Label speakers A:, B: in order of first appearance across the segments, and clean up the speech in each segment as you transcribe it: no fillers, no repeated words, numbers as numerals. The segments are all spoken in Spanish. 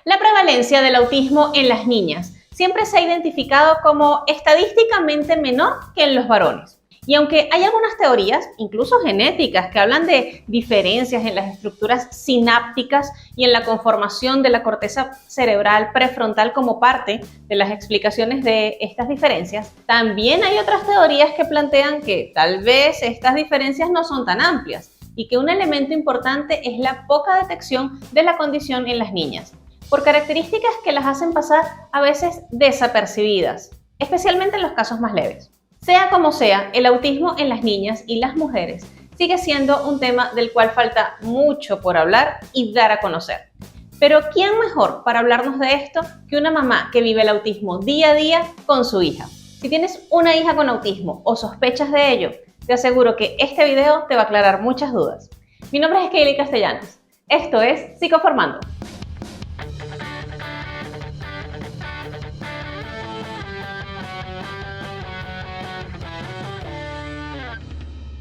A: La prevalencia del autismo en las niñas siempre se ha identificado como estadísticamente menor que en los varones. Y aunque hay algunas teorías, incluso genéticas, que hablan de diferencias en las estructuras sinápticas y en la conformación de la corteza cerebral prefrontal como parte de las explicaciones de estas diferencias, también hay otras teorías que plantean que tal vez estas diferencias no son tan amplias y que un elemento importante es la poca detección de la condición en las niñas, por características que las hacen pasar a veces desapercibidas, especialmente en los casos más leves. Sea como sea, el autismo en las niñas y las mujeres sigue siendo un tema del cual falta mucho por hablar y dar a conocer. Pero ¿quién mejor para hablarnos de esto que una mamá que vive el autismo día a día con su hija? Si tienes una hija con autismo o sospechas de ello, te aseguro que este video te va a aclarar muchas dudas. Mi nombre es Kaylee Castellanos. Esto es Psicoformando.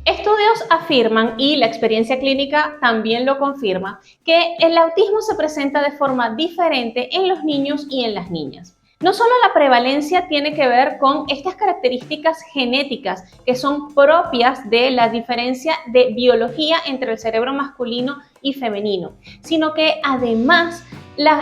A: Estudios afirman, y la experiencia clínica también lo confirma, que el autismo se presenta de forma diferente en los niños y en las niñas. No solo la prevalencia tiene que ver con estas características genéticas que son propias de la diferencia de biología entre el cerebro masculino y femenino, sino que además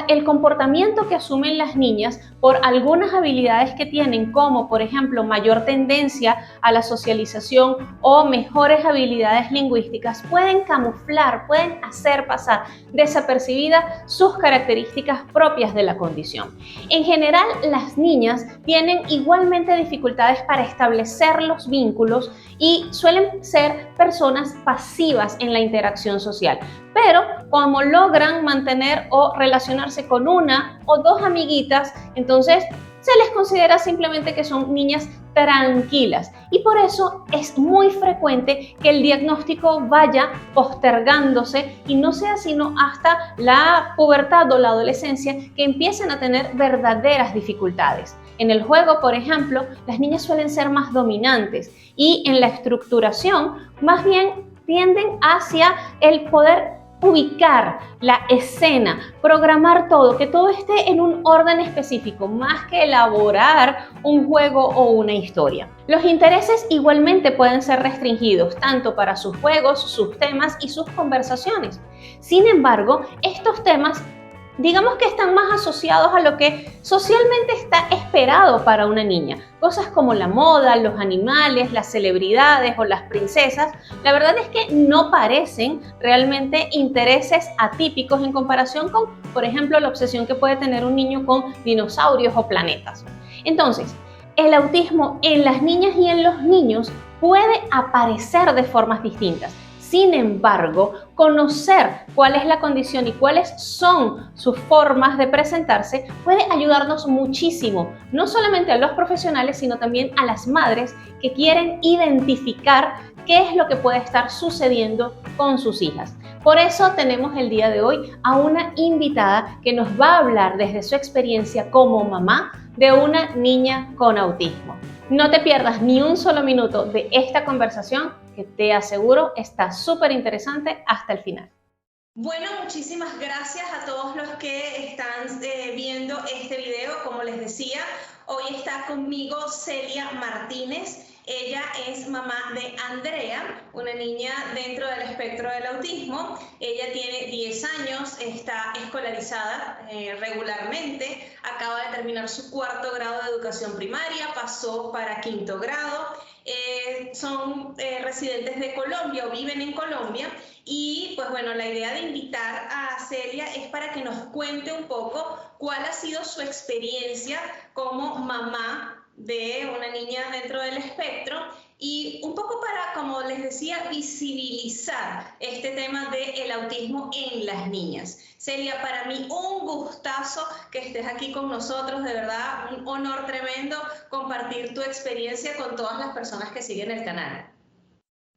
A: el comportamiento que asumen las niñas por algunas habilidades que tienen, como por ejemplo mayor tendencia a la socialización o mejores habilidades lingüísticas, pueden camuflar, pueden hacer pasar desapercibidas sus características propias de la condición. En general, las niñas tienen igualmente dificultades para establecer los vínculos y suelen ser personas pasivas en la interacción social. Pero como logran mantener o relacionarse con una o dos amiguitas, entonces se les considera simplemente que son niñas tranquilas, y por eso es muy frecuente que el diagnóstico vaya postergándose y no sea sino hasta la pubertad o la adolescencia que empiecen a tener verdaderas dificultades. En el juego, por ejemplo, las niñas suelen ser más dominantes y en la estructuración más bien tienden hacia el poder ubicar la escena, programar todo, que todo esté en un orden específico, más que elaborar un juego o una historia. Los intereses igualmente pueden ser restringidos, tanto para sus juegos, sus temas y sus conversaciones. Sin embargo, estos temas, digamos que están más asociados a lo que socialmente está esperado para una niña. Cosas como la moda, los animales, las celebridades o las princesas, la verdad es que no parecen realmente intereses atípicos en comparación con, por ejemplo, la obsesión que puede tener un niño con dinosaurios o planetas. Entonces, el autismo en las niñas y en los niños puede aparecer de formas distintas. Sin embargo, conocer cuál es la condición y cuáles son sus formas de presentarse puede ayudarnos muchísimo, no solamente a los profesionales, sino también a las madres que quieren identificar qué es lo que puede estar sucediendo con sus hijas. Por eso tenemos el día de hoy a una invitada que nos va a hablar desde su experiencia como mamá de una niña con autismo. No te pierdas ni un solo minuto de esta conversación, que te aseguro está súper interesante hasta el final. Bueno, muchísimas gracias a todos los que están viendo este video. Como les decía, hoy está conmigo Celia Martínez. Ella es mamá de Andrea, una niña dentro del espectro del autismo. Ella tiene 10 años, está escolarizada regularmente, acaba de terminar su 4º grado de educación primaria, pasó para 5º grado. Son residentes de Colombia o viven en Colombia, y pues bueno, la idea de invitar a Celia es para que nos cuente un poco cuál ha sido su experiencia como mamá de una niña dentro del espectro, y un poco para, como les decía, visibilizar este tema del autismo en las niñas. Celia, para mí un gustazo que estés aquí con nosotros, de verdad, un honor tremendo compartir tu experiencia con todas las personas que siguen el canal.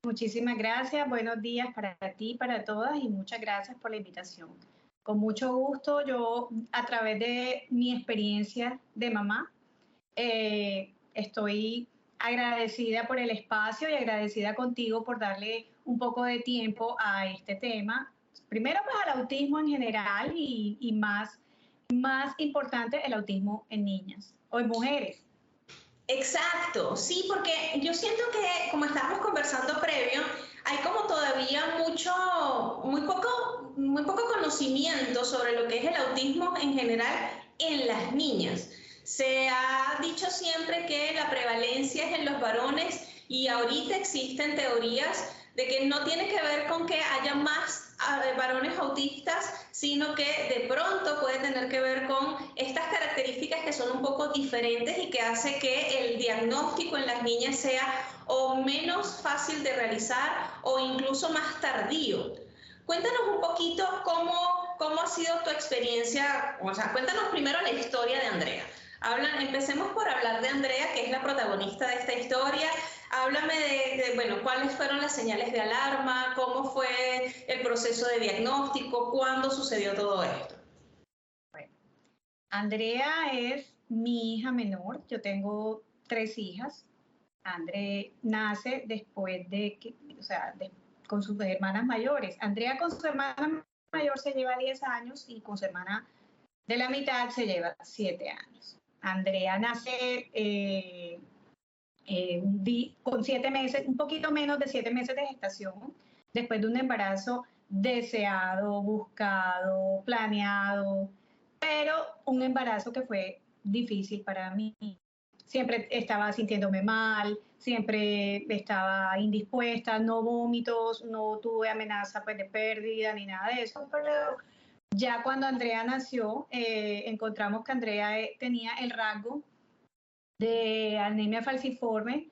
B: Muchísimas gracias, buenos días para ti, para todas, y muchas gracias por la invitación. Con mucho gusto, yo a través de mi experiencia de mamá, estoy agradecida por el espacio y agradecida contigo por darle un poco de tiempo a este tema. Primero, pues al autismo en general y más más importante el autismo en niñas o en mujeres.
C: Exacto, sí, porque yo siento que, como estábamos conversando previo, hay como todavía muy poco conocimiento sobre lo que es el autismo en general en las niñas. Se ha dicho siempre que la prevalencia es en los varones y ahorita existen teorías de que no tiene que ver con que haya más varones autistas, sino que de pronto puede tener que ver con estas características que son un poco diferentes y que hace que el diagnóstico en las niñas sea o menos fácil de realizar o incluso más tardío. Cuéntanos un poquito cómo ha sido tu experiencia, o sea, cuéntanos primero la historia de Andrea. Empecemos por hablar de Andrea, que es la protagonista de esta historia. Háblame bueno, cuáles fueron las señales de alarma, cómo fue el proceso de diagnóstico, cuándo sucedió todo esto.
B: Bueno, Andrea es mi hija menor, yo tengo 3 hijas. Andrea nace después de que, o sea, con sus hermanas mayores. Andrea con su hermana mayor se lleva 10 años y con su hermana de la mitad se lleva 7 años. Andrea nace con 7 meses, un poquito menos de 7 meses de gestación, después de un embarazo deseado, buscado, planeado, pero un embarazo que fue difícil para mí. Siempre estaba sintiéndome mal, siempre estaba indispuesta, no vómitos, no tuve amenaza pues, de pérdida ni nada de eso, pero ya cuando Andrea nació, encontramos que Andrea tenía el rasgo de anemia falciforme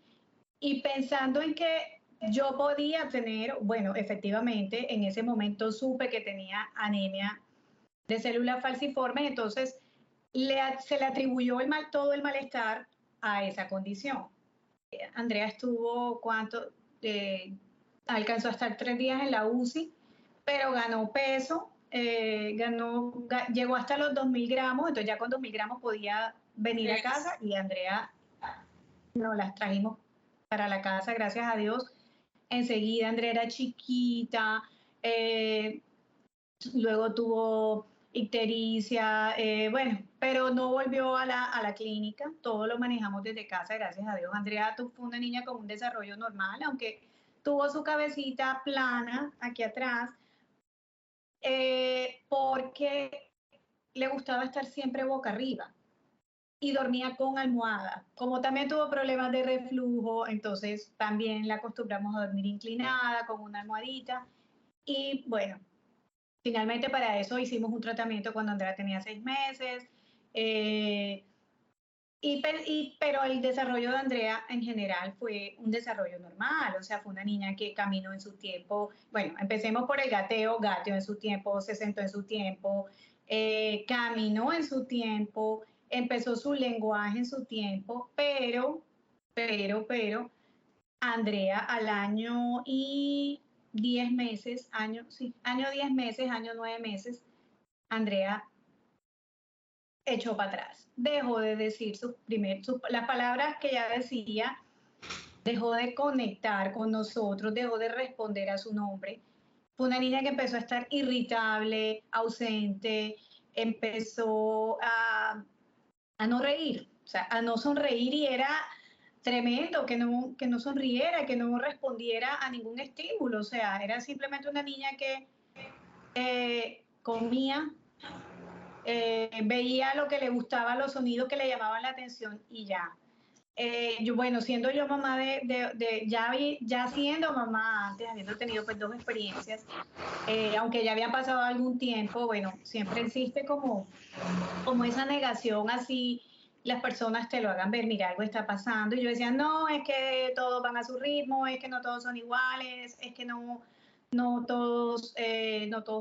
B: y pensando en que yo podía tener, bueno, efectivamente, en ese momento supe que tenía anemia de células falciformes, entonces se le atribuyó todo el malestar a esa condición. Andrea estuvo, alcanzó a estar 3 días en la UCI, pero ganó peso, llegó hasta los 2.000 gramos, entonces ya con 2.000 gramos podía venir a casa y Andrea nos las trajimos para la casa, gracias a Dios. Enseguida Andrea era chiquita, luego tuvo ictericia, bueno, pero no volvió a la clínica, todo lo manejamos desde casa, gracias a Dios. Andrea fue una niña con un desarrollo normal, aunque tuvo su cabecita plana aquí atrás, porque le gustaba estar siempre boca arriba y dormía con almohada. Como también tuvo problemas de reflujo, entonces también la acostumbramos a dormir inclinada con una almohadita. Y bueno, finalmente para eso hicimos un tratamiento cuando Andrea tenía 6 meses. Pero el desarrollo de Andrea en general fue un desarrollo normal, o sea, fue una niña que caminó en su tiempo. Bueno, empecemos por el gateó en su tiempo, se sentó en su tiempo, caminó en su tiempo, empezó su lenguaje en su tiempo, pero, Andrea al año y 10 meses, año 10 meses, año 9 meses, Andrea echó para atrás. Dejó de decir las palabras que ella decía, dejó de conectar con nosotros, dejó de responder a su nombre. Fue una niña que empezó a estar irritable, ausente, empezó a no reír, o sea, a no sonreír y era tremendo que no sonriera, que no respondiera a ningún estímulo, o sea, era simplemente una niña que comía, veía lo que le gustaba, los sonidos que le llamaban la atención y ya. Bueno, siendo yo mamá ya siendo mamá antes, habiendo tenido pues 2 experiencias, aunque ya había pasado algún tiempo, bueno, siempre existe como esa negación, así las personas te lo hagan ver, mira, algo está pasando, y yo decía, no, es que todos van a su ritmo, es que no todos son iguales, es que no todos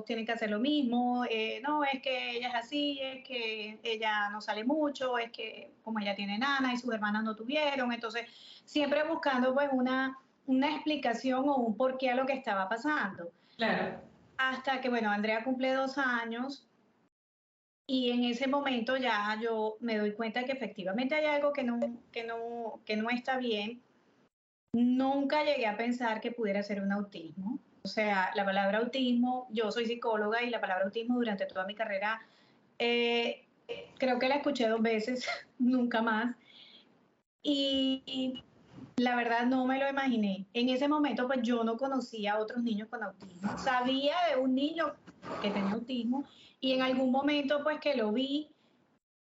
B: tienen que hacer lo mismo, no, es que ella es así, es que ella no sale mucho, es que como ella tiene nana y sus hermanas no tuvieron, entonces siempre buscando pues una explicación o un porqué a lo que estaba pasando.
C: Claro.
B: Hasta que, bueno, Andrea cumple 2 años y en ese momento ya yo me doy cuenta que efectivamente hay algo que no está bien. Nunca llegué a pensar que pudiera ser un autismo. O sea, la palabra autismo, yo soy psicóloga y la palabra autismo durante toda mi carrera creo que la escuché 2 veces, nunca más. Y la verdad no me lo imaginé. En ese momento pues yo no conocía a otros niños con autismo. Sabía de un niño que tenía autismo y en algún momento pues que lo vi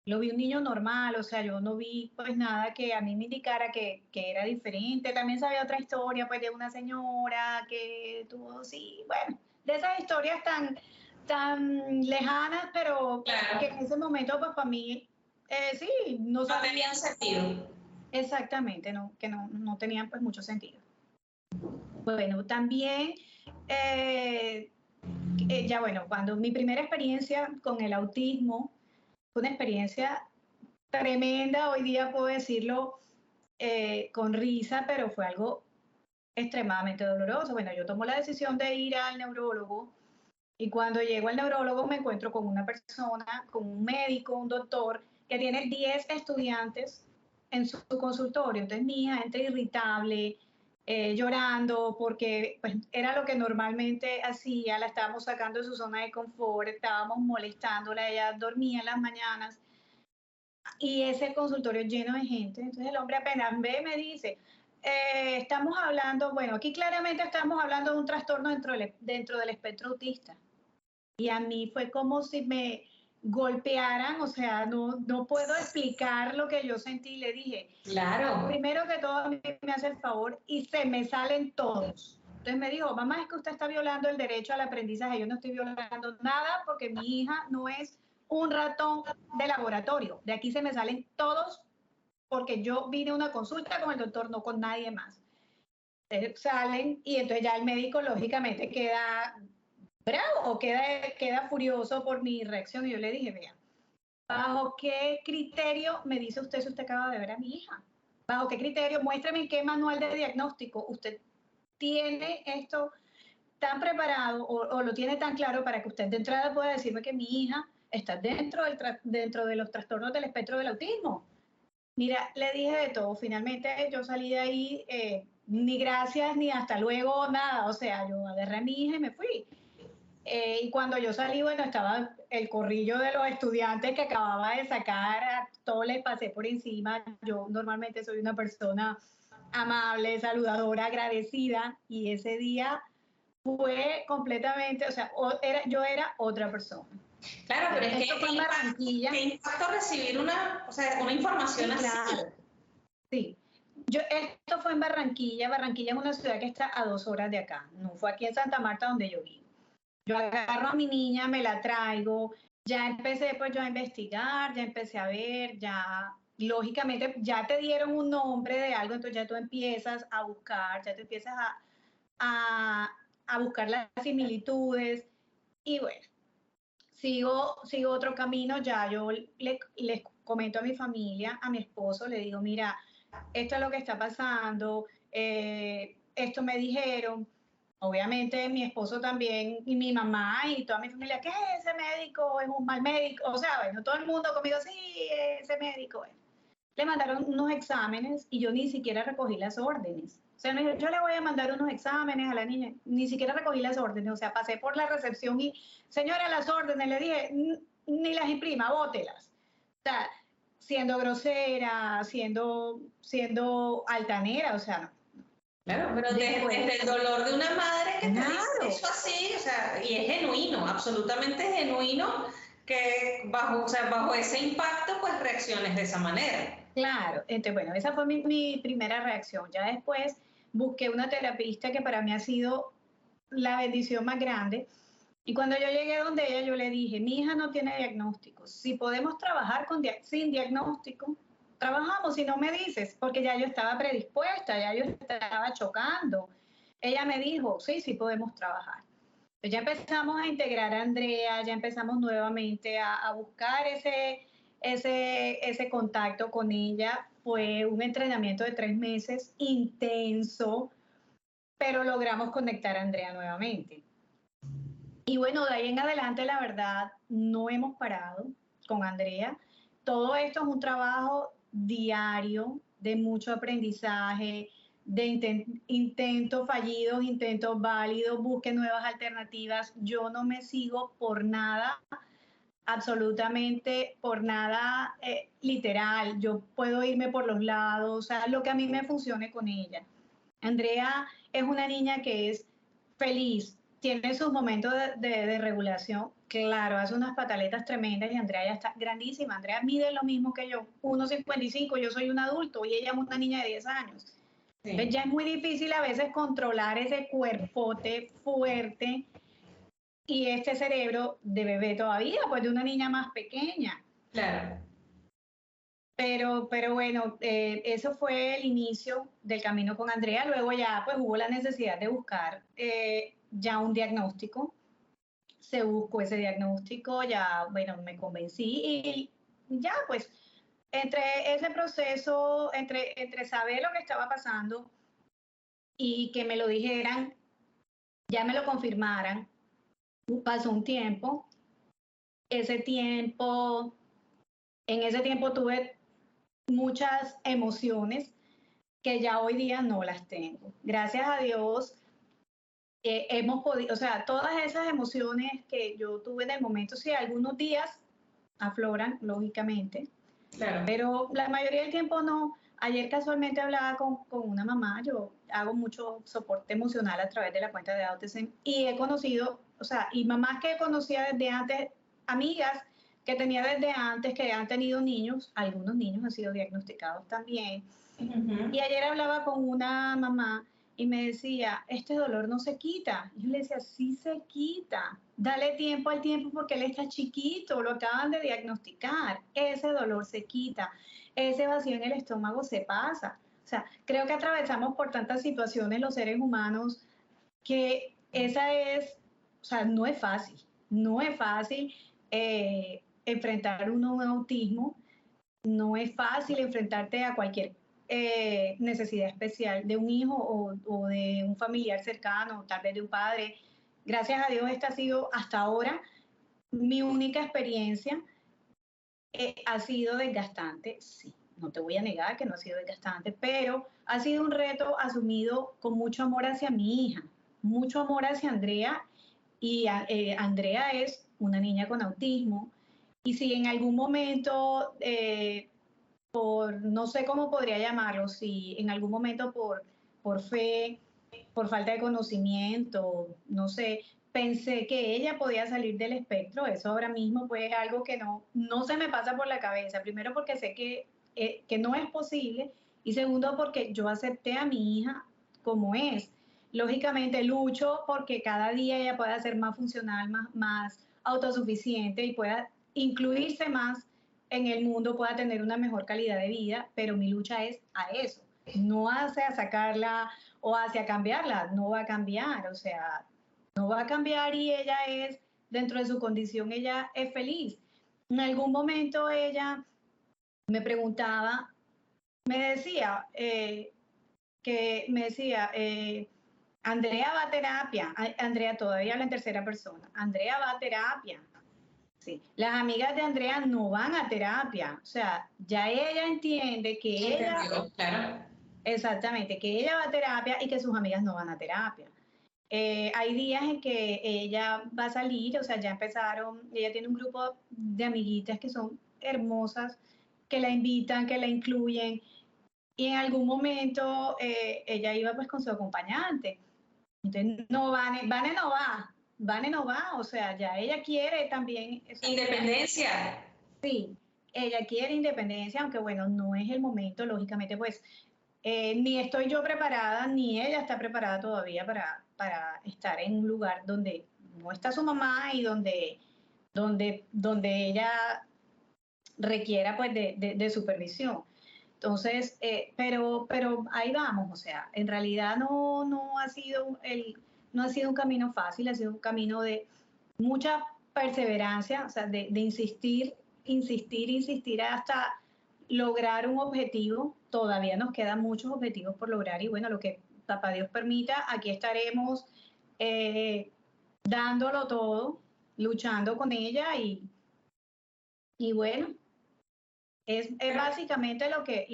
B: un niño normal, o sea, yo no vi pues nada que a mí me indicara que era diferente. También sabía otra historia pues de una señora que tuvo, sí, bueno, de esas historias tan lejanas, pero que
C: Claro,
B: en ese momento pues para mí, sí, no
C: no
B: sabía
C: tenía sentido.
B: exactamente, no, que no tenían pues mucho sentido. Bueno, también, eh, ya bueno, cuando mi primera experiencia con el autismo fue una experiencia tremenda, hoy día puedo decirlo con risa, pero fue algo extremadamente doloroso. Bueno, yo tomo la decisión de ir al neurólogo y cuando llego al neurólogo me encuentro con una persona, con un médico, un doctor, que tiene 10 estudiantes en su consultorio. Entonces mi hija entra irritable, llorando, porque pues, era lo que normalmente hacía, la estábamos sacando de su zona de confort, estábamos molestándola, ella dormía en las mañanas y ese consultorio lleno de gente. Entonces el hombre apenas ve, me dice, estamos hablando, bueno, aquí claramente estamos hablando de un trastorno dentro del espectro autista. Y a mí fue como si me golpearan, o sea, no puedo explicar lo que yo sentí. Le dije,
C: Claro.
B: primero que todo, a mí me hace el favor y se me salen todos. Entonces me dijo, mamá, es que usted está violando el derecho al aprendizaje. Yo no estoy violando nada porque mi hija no es un ratón de laboratorio. De aquí se me salen todos porque yo vine a una consulta con el doctor, no con nadie más. Entonces salen y entonces ya el médico lógicamente queda bravo o queda furioso por mi reacción. Y yo le dije, vea, ¿bajo qué criterio me dice usted si usted acaba de ver a mi hija? ¿Bajo qué criterio? Muéstrame en qué manual de diagnóstico usted tiene esto tan preparado o lo tiene tan claro para que usted de entrada pueda decirme que mi hija está dentro de los trastornos del espectro del autismo. Mira, le dije de todo. Finalmente yo salí de ahí, ni gracias, ni hasta luego, nada. O sea, yo agarré a mi hija y me fui. Y cuando yo salí, bueno, estaba el corrillo de los estudiantes que acababa de sacar, a todos les pasé por encima. Yo normalmente soy una persona amable, saludadora, agradecida, y ese día fue completamente, o sea, yo era otra persona.
C: Claro, pero es
B: Esto
C: que
B: fue en Barranquilla.
C: qué impacto recibir una, o sea, una información
B: Sí,
C: así.
B: claro, sí. Esto fue en Barranquilla. Barranquilla es una ciudad que está a 2 horas de acá. No fue aquí en Santa Marta donde yo vivo. Yo agarro a mi niña, me la traigo, ya empecé pues yo a investigar, ya empecé a ver, ya lógicamente ya te dieron un nombre de algo, entonces ya tú empiezas a buscar, ya te empiezas a, a buscar las similitudes y bueno, sigo otro camino, ya yo les comento a mi familia, a mi esposo, le digo, mira, esto es lo que está pasando, esto me dijeron. Obviamente mi esposo también y mi mamá y toda mi familia, ¿qué es ese médico? Es un mal médico. O sea, bueno, todo el mundo conmigo, sí, ese médico. Bueno, le mandaron unos exámenes y yo ni siquiera recogí las órdenes. O sea, me dijo, yo le voy a mandar unos exámenes a la niña, ni siquiera recogí las órdenes. O sea, pasé por la recepción y, señora, las órdenes, le dije, ni las imprima, bótelas. O sea, siendo grosera, siendo altanera, o sea,
C: Claro, pero
B: después,
C: desde el dolor de una madre que te dice
B: claro,
C: eso así, o sea, y es genuino, absolutamente genuino, que bajo, o sea, bajo ese impacto, pues reacciones de esa manera.
B: claro. Entonces, bueno, esa fue mi primera reacción. Ya después busqué una terapista que para mí ha sido la bendición más grande. Y cuando yo llegué donde ella, yo le dije, mi hija no tiene diagnóstico. Si podemos trabajar sin diagnóstico, trabajamos. Si no me dices, porque ya yo estaba predispuesta, ya yo estaba chocando. Ella me dijo, sí, sí podemos trabajar. Pues ya empezamos a integrar a Andrea, ya empezamos nuevamente a buscar ese contacto con ella. Fue un entrenamiento de 3 meses intenso, pero logramos conectar a Andrea nuevamente. Y bueno, de ahí en adelante, la verdad, no hemos parado con Andrea. Todo esto es un trabajo diario de mucho aprendizaje, de intentos fallidos, intentos válidos, busque nuevas alternativas. Yo no me sigo por nada absolutamente por nada literal. Yo puedo irme por los lados, o sea, lo que a mí me funcione con ella. Andrea es una niña que es feliz, tiene sus momentos de regulación, claro, hace unas pataletas tremendas y Andrea ya está grandísima. Andrea mide lo mismo que yo, 1,55, yo soy un adulto y ella es una niña de 10 años. Sí. Entonces ya es muy difícil a veces controlar ese cuerpote fuerte y este cerebro de bebé todavía, pues de una niña más pequeña.
C: Claro.
B: Pero bueno, eso fue el inicio del camino con Andrea. Luego ya pues hubo la necesidad de buscar ya un diagnóstico. Se buscó ese diagnóstico, ya, bueno, me convencí y ya pues entre ese proceso, entre saber lo que estaba pasando y que me lo dijeran, ya me lo confirmaran, pasó un tiempo. En ese tiempo tuve muchas emociones que ya hoy día no las tengo. Gracias a Dios hemos podido, o sea, todas esas emociones que yo tuve en el momento, sí, algunos días afloran, lógicamente, claro, pero la mayoría del tiempo no. Ayer casualmente hablaba con una mamá, yo hago mucho soporte emocional a través de la cuenta de Autism y he conocido, o sea, y mamás que conocía desde antes, amigas que tenía desde antes, que han tenido niños, algunos niños han sido diagnosticados también. Y ayer hablaba con una mamá y me decía, este dolor no se quita. Yo le decía, sí se quita. Dale tiempo al tiempo porque él está chiquito, lo acaban de diagnosticar. Ese dolor se quita. Ese vacío en el estómago se pasa. O sea, creo que atravesamos por tantas situaciones los seres humanos que esa es, o sea, no es fácil. No es fácil enfrentar uno un autismo. No es fácil enfrentarte a cualquier necesidad especial de un hijo o de un familiar cercano, tal vez de un padre. Gracias a Dios esta ha sido hasta ahora mi única experiencia. Ha sido desgastante, sí, no te voy a negar que no ha sido desgastante, pero ha sido un reto asumido con mucho amor hacia mi hija, mucho amor hacia Andrea, y Andrea es una niña con autismo, y si en algún momento no sé cómo podría llamarlo, si en algún momento por fe, por falta de conocimiento, no sé, pensé que ella podía salir del espectro, eso ahora mismo pues es algo que no se me pasa por la cabeza, primero porque sé que no es posible y segundo porque yo acepté a mi hija como es. Lógicamente lucho porque cada día ella pueda ser más funcional, más autosuficiente y pueda incluirse más en el mundo, pueda tener una mejor calidad de vida, pero mi lucha es a eso, no hacia sacarla o hacia cambiarla, no va a cambiar, o sea, no va a cambiar y ella es, dentro de su condición, ella es feliz. En algún momento ella me preguntaba, me decía, Andrea va a terapia, Andrea todavía habla en tercera persona, Andrea va a terapia. Sí. Las amigas de Andrea no van a terapia, o sea, ya ella entiende que ella,
C: claro.
B: Exactamente, que ella va a terapia y que sus amigas no van a terapia. Hay días en que ella va a salir, o sea, ya empezaron, ella tiene un grupo de amiguitas que son hermosas, que la invitan, que la incluyen, y en algún momento ella iba pues con su acompañante. Entonces, no, Vane no va, o sea, ya ella quiere también...
C: Independencia.
B: Sí, ella quiere independencia, aunque bueno, no es el momento, lógicamente, pues ni estoy yo preparada, ni ella está preparada todavía para estar en un lugar donde no está su mamá y donde ella requiera pues de supervisión. Entonces, pero ahí vamos, o sea, en realidad no ha sido un camino fácil, ha sido un camino de mucha perseverancia, o sea, de insistir hasta lograr un objetivo. Todavía nos quedan muchos objetivos por lograr y bueno, lo que papá Dios permita, aquí estaremos dándolo todo, luchando con ella y bueno, es básicamente lo que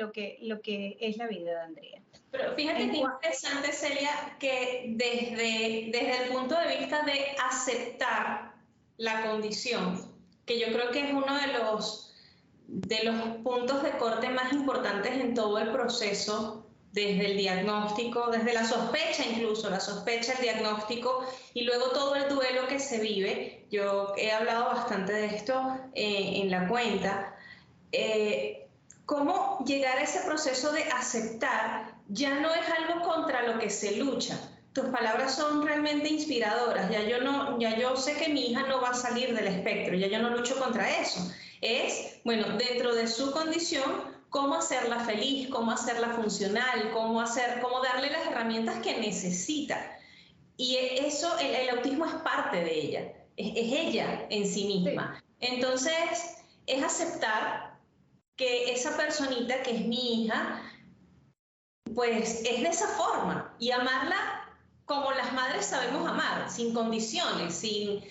B: es la vida de Andrea.
C: Pero fíjate qué interesante, Celia, que desde el punto de vista de aceptar la condición, que yo creo que es uno de los puntos de corte más importantes en todo el proceso, desde el diagnóstico, desde la sospecha incluso, la sospecha, el diagnóstico y luego todo el duelo que se vive. Yo he hablado bastante de esto en la cuenta. Cómo llegar a ese proceso de aceptar ya no es algo contra lo que se lucha. Tus palabras son realmente inspiradoras. Ya yo sé que mi hija no va a salir del espectro, ya yo no lucho contra eso. Es, bueno, dentro de su condición, cómo hacerla feliz, cómo hacerla funcional, cómo darle las herramientas que necesita. Y eso, el autismo es parte de ella, es ella en sí misma. Entonces, es aceptar que esa personita que es mi hija, pues es de esa forma y amarla como las madres sabemos amar, sin condiciones, sin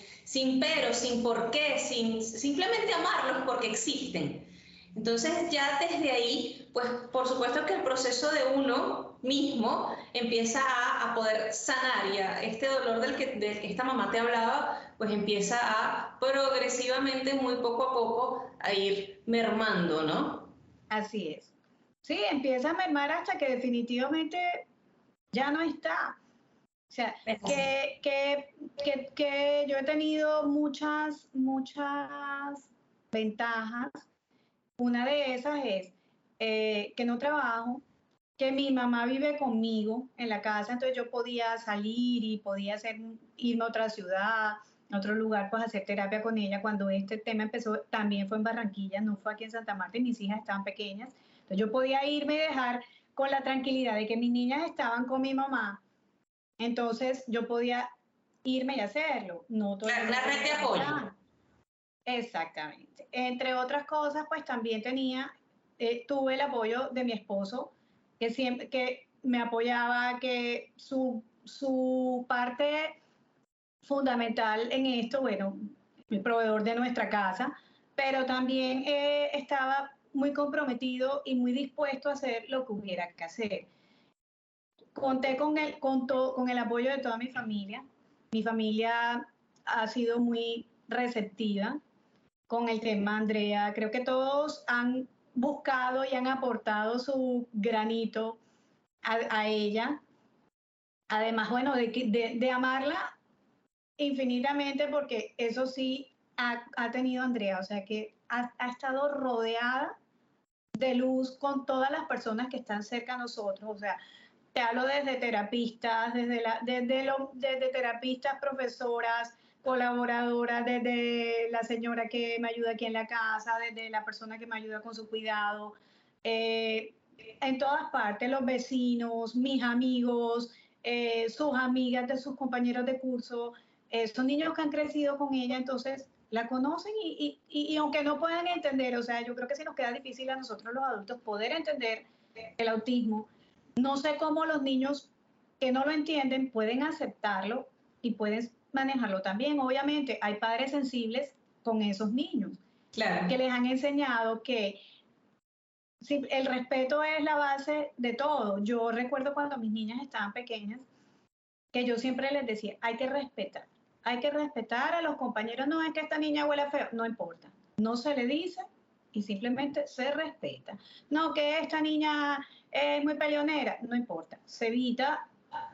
C: pero, sin por qué, simplemente amarlos porque existen. Entonces ya desde ahí, pues por supuesto que el proceso de uno mismo empieza a poder sanar, y este dolor del que esta mamá te hablaba, pues empieza a progresivamente, muy poco a poco, a ir mermando, ¿no?
B: Así es. Sí, empieza a mermar hasta que definitivamente ya no está. O sea, que yo he tenido muchas ventajas. Una de esas es que no trabajo, que mi mamá vive conmigo en la casa, entonces yo podía salir y podía irme a otra ciudad, a otro lugar, pues hacer terapia con ella. Cuando este tema empezó, también fue en Barranquilla, no fue aquí en Santa Marta, y mis hijas estaban pequeñas. Entonces yo podía irme y dejar con la tranquilidad de que mis niñas estaban con mi mamá, entonces yo podía irme y hacerlo. No todo
C: claro, una red de apoyo.
B: Exactamente. Entre otras cosas, pues también tuve el apoyo de mi esposo, que me apoyaba, que su parte fundamental en esto, bueno, el proveedor de nuestra casa, pero también estaba muy comprometido y muy dispuesto a hacer lo que hubiera que hacer. Conté con el apoyo de toda mi familia. Mi familia ha sido muy receptiva con el tema Andrea. Creo que todos han buscado y han aportado su granito a ella. Además, bueno, de amarla infinitamente, porque eso sí ha tenido Andrea, o sea que ha estado rodeada de luz con todas las personas que están cerca de nosotros. O sea, te hablo desde terapistas, desde terapistas, profesoras, colaboradoras, desde la señora que me ayuda aquí en la casa, desde la persona que me ayuda con su cuidado, en todas partes, los vecinos, mis amigos, sus amigas de sus compañeros de curso, son niños que han crecido con ella, entonces la conocen y aunque no puedan entender, o sea, yo creo que sí nos queda difícil a nosotros los adultos poder entender el autismo. No sé cómo los niños que no lo entienden pueden aceptarlo y pueden manejarlo también. Obviamente hay padres sensibles con esos niños,
C: claro,
B: que les han enseñado que el respeto es la base de todo. Yo recuerdo cuando mis niñas estaban pequeñas, que yo siempre les decía, hay que respetar a los compañeros. No es que esta niña huele feo, no importa, no se le dice y simplemente se respeta. No, que esta niña es muy peleonera, no importa, se evita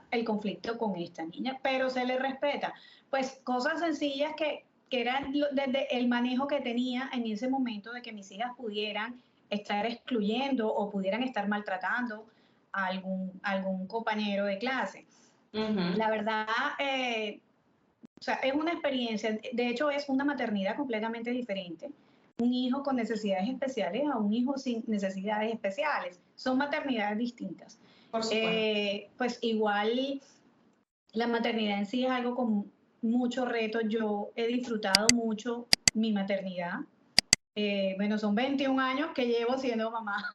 B: el conflicto con esta niña, pero se le respeta. Pues cosas sencillas que eran desde el manejo que tenía en ese momento de que mis hijas pudieran estar excluyendo o pudieran estar maltratando a algún compañero de clase. La verdad, o sea, es una experiencia, de hecho es una maternidad completamente diferente. Un hijo con necesidades especiales a un hijo sin necesidades especiales. Son maternidades distintas.
C: por supuesto.
B: Pues igual la maternidad en sí es algo con mucho reto. Yo he disfrutado mucho mi maternidad. Bueno, son 21 años que llevo siendo mamá.